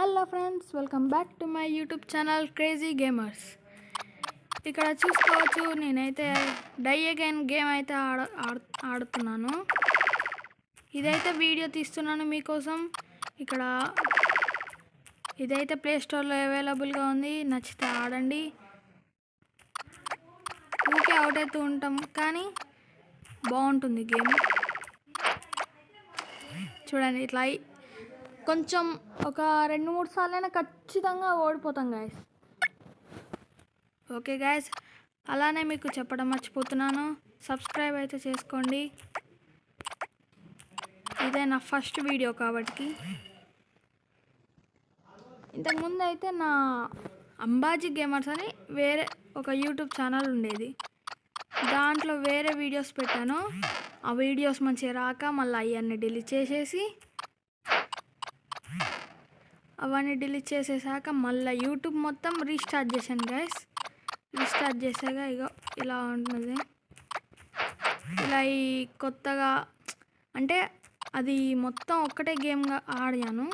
Hello friends, welcome back to my YouTube channel crazy gamers. ఇక్కడ చూసుకోవచ్చు, నేనైతే die again game అయితే ఆడుతున్నాను. ఇదైతే వీడియో తీస్తున్నాను మీకోసం. ఇక్కడ ఇదైతే ప్లే స్టోర్లో అవైలబుల్గా ఉంది, నచ్చితే ఆడండి. ఊకే అవుట్ అవుతూ ఉంటాం కానీ బాగుంటుంది గేమ్. చూడండి, ఇట్లా కొంచెం ఒక 2-3 సార్లైనా ఖచ్చితంగా ఓడిపోతాం గాయస్. ఓకే గాయస్, అలానే మీకు చెప్పడం మర్చిపోతున్నాను, సబ్స్క్రైబ్ అయితే చేసుకోండి. ఇదే నా ఫస్ట్ వీడియో కాబట్టి. ఇంతకుముందు అయితే నా అంబాజీ గేమర్స్ అని వేరే ఒక యూట్యూబ్ ఛానల్ ఉండేది. దాంట్లో వేరే వీడియోస్ పెట్టాను. ఆ వీడియోస్ మంచిగా రాక మళ్ళీ అవన్నీ డిలీట్ చేసేసాక మళ్ళీ యూట్యూబ్ మొత్తం రీస్టార్ట్ చేశాను గైస్. రీస్టార్ట్ చేసాక ఇలా ఉంటుంది. ఇలా ఈ కొత్తగా అంటే అది మొత్తం ఒక్కటే గేమ్గా ఆడాను.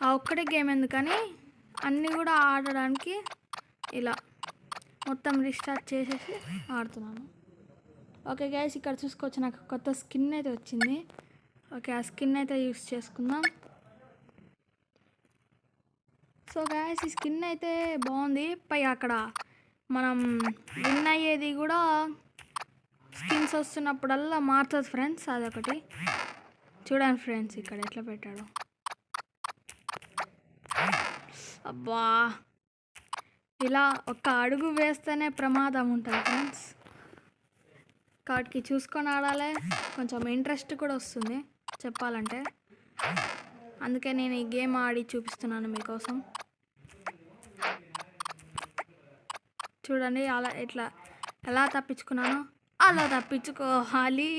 ఆ ఒక్కటే గేమ్ ఎందుకని అన్నీ కూడా ఆడడానికి ఇలా మొత్తం రీస్టార్ట్ చేసేసి ఆడుతున్నాను. ఓకే గైస్, ఇక్కడ చూసుకోవచ్చు, నాకు కొత్త స్కిన్ అయితే వచ్చింది. ఓకే, ఆ స్కిన్ అయితే యూస్ చేసుకుందాం. సో గైస్, ఈ స్కిన్ అయితే బాగుంది. పై అక్కడ మనం విన్ అయ్యేది కూడా స్కిన్స్ వస్తున్నప్పుడల్లా మారుతుంది ఫ్రెండ్స్. అదొకటి చూడండి ఫ్రెండ్స్, ఇక్కడ ఎట్లా పెట్టాడు. అబ్బా, ఇలా ఒక్క అడుగు వేస్తేనే ప్రమాదం ఉంటుంది ఫ్రెండ్స్. కాబట్టి చూసుకొని ఆడాలి, కొంచెం ఇంట్రెస్ట్ కూడా వస్తుంది చెప్పాలంటే. అందుకే నేను ఈ గేమ్ ఆడి చూపిస్తున్నాను మీకోసం. చూడండి, ఎలా తప్పించుకున్నాను, అలా తప్పించుకోవాలి.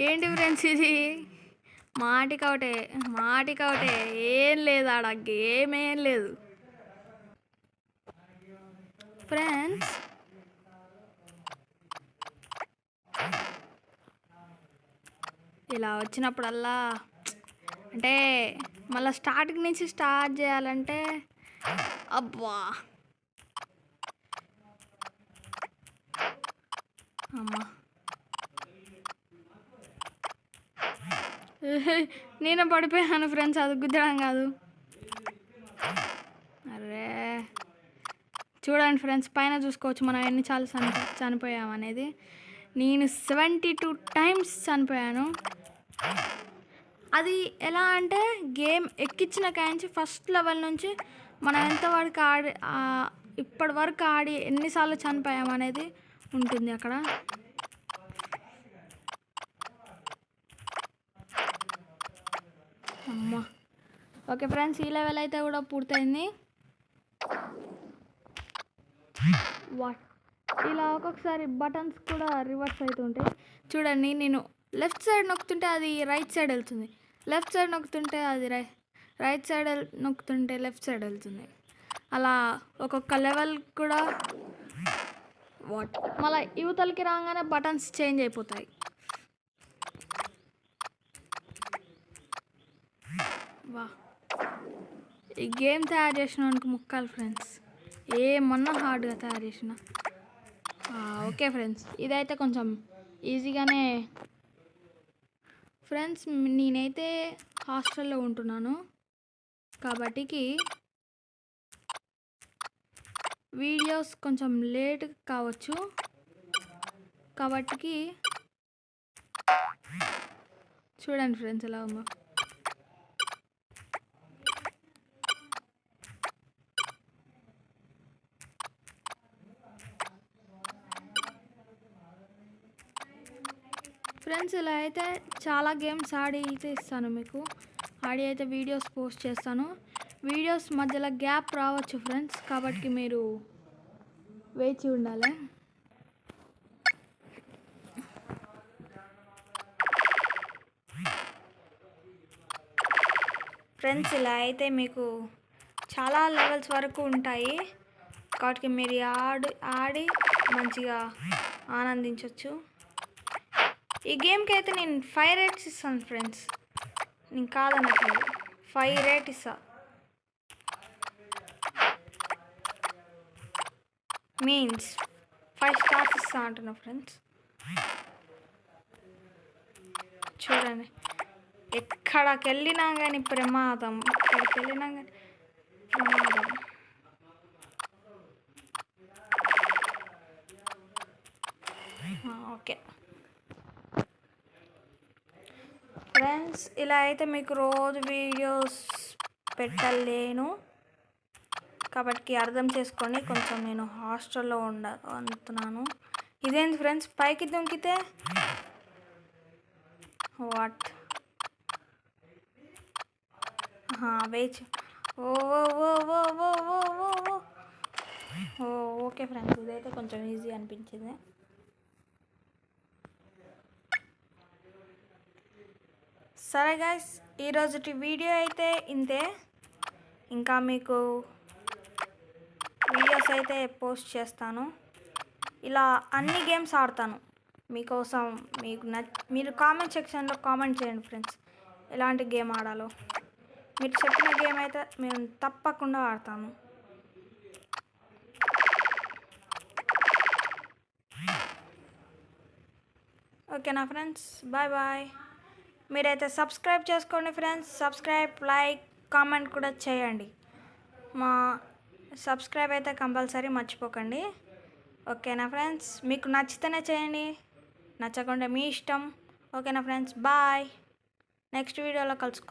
ఏంటి ఫ్రెండ్స్ ఇది, మాటికౌటే ఏం లేదు, ఆడ గేమ్ ఏం లేదు ఫ్రెండ్స్. ఇలా వచ్చినప్పుడల్లా అంటే మళ్ళీ స్టార్టింగ్ నుంచి స్టార్ట్ చేయాలంటే అబ్బా అమ్మా, నేను పడిపోయాను ఫ్రెండ్స్, అది గుద్దడం కాదు. అరే చూడండి ఫ్రెండ్స్, పైన చూసుకోవచ్చు మనం ఎన్నిసార్లు చనిపోయామనేది. నేను 72 టైమ్స్ చనిపోయాను. అది ఎలా అంటే గేమ్ ఎక్కించిన కాంచి ఫస్ట్ లెవెల్ నుంచి మనం ఎంతవరకు ఇప్పటి వరకు ఆడి ఎన్నిసార్లు చనిపోయామనేది ఉంటుంది అక్కడ. అమ్మా, ఓకే ఫ్రెండ్స్, ఈ లెవెల్ అయితే కూడా పూర్తయింది. ఇలా ఒక్కొక్కసారి బటన్స్ కూడా రివర్స్ అవుతుంటాయి. చూడండి, నేను లెఫ్ట్ సైడ్ నొక్కుతుంటే అది రైట్ సైడ్ వెళ్తుంది, లెఫ్ట్ సైడ్ నొక్కుతుంటే అది రైట్ సైడ్ నొక్కుతుంటే లెఫ్ట్ సైడ్ వెళ్తుంది. అలా ఒక్కొక్క లెవెల్ కూడా మళ్ళీ యువతలకి రాగానే బటన్స్ చేంజ్ అయిపోతాయి. వా, ఈ గేమ్ తయారు చేసినందుకు ముక్కాలు ఫ్రెండ్స్, ఏమన్నా హార్డ్గా తయారు చేసిన. ఓకే ఫ్రెండ్స్, ఇదైతే కొంచెం ఈజీగానే. ఫ్రెండ్స్, నేనైతే హాస్టల్లో ఉంటున్నాను కాబట్టికి వీడియోస్ కొంచెం లేట్ కావచ్చు. కాబట్టికి చూడండి ఫ్రెండ్స్ ఎలా ఉందో. ఫ్రెండ్స్, ఇలా అయితే చాలా గేమ్స్ ఆడి అయితే ఇస్తాను మీకు. ఆడి అయితే వీడియోస్ పోస్ట్ చేస్తాను. వీడియోస్ మధ్యలో గ్యాప్ రావచ్చు ఫ్రెండ్స్, కాబట్టి మీరు వేచి ఉండాలి. ఫ్రెండ్స్, ఇలా అయితే మీకు చాలా లెవెల్స్ వరకు ఉంటాయి కాబట్టి మీరు ఆడి మంచిగా ఆనందించవచ్చు. ఈ గేమ్కి అయితే నేను 5 రేట్స్ ఇస్తాను ఫ్రెండ్స్, నేను కాదనట్లేదు, 5 రేట్ ఇస్తా. మీన్స్ 5 స్టార్స్ ఇస్తా అంటున్నా ఫ్రెండ్స్. చూడండి, ఎక్కడికి వెళ్ళినా కానీ ప్రమాదం, ఎక్కడికి వెళ్ళినా కానీ ప్రమాదం. ఓకే ఫ్రెండ్స్, ఇలా అయితే మీకు రోజు వీడియోస్ పెట్టలేను కాబట్టి అర్థం చేసుకోండి. కొంచెం నేను హాస్టల్లో ఉంటున్నాను. ఇదేంటి ఫ్రెండ్స్, పైకి దుంకితే వాట్ వేచి ఓ ఓకే ఫ్రెండ్స్, ఇదైతే కొంచెం ఈజీ అనిపించింది. సరే గైస్, ఈరోజుటి వీడియో అయితే ఇంతే. ఇంకా మీకు వీడియోస్ అయితే పోస్ట్ చేస్తాను. ఇలా అన్ని గేమ్స్ ఆడతాను మీకోసం. మీరు కామెంట్ సెక్షన్లో కామెంట్ చేయండి ఫ్రెండ్స్, ఎలాంటి గేమ్ ఆడాలో. మీరు చెప్పిన గేమ్ అయితే మేము తప్పకుండా ఆడతాను. ఓకేనా ఫ్రెండ్స్, బాయ్ బాయ్. మీరైతే సబ్స్క్రైబ్ చేసుకోండి ఫ్రెండ్స్. సబ్స్క్రైబ్, లైక్, కామెంట్ కూడా చేయండి. మా సబ్స్క్రైబ్ అయితే కంపల్సరీ మర్చిపోకండి. ఓకేనా ఫ్రెండ్స్, మీకు నచ్చితేనే చేయండి, నచ్చకుండా మీ ఇష్టం. ఓకేనా ఫ్రెండ్స్, బాయ్. నెక్స్ట్ వీడియోలో కలుసుకో.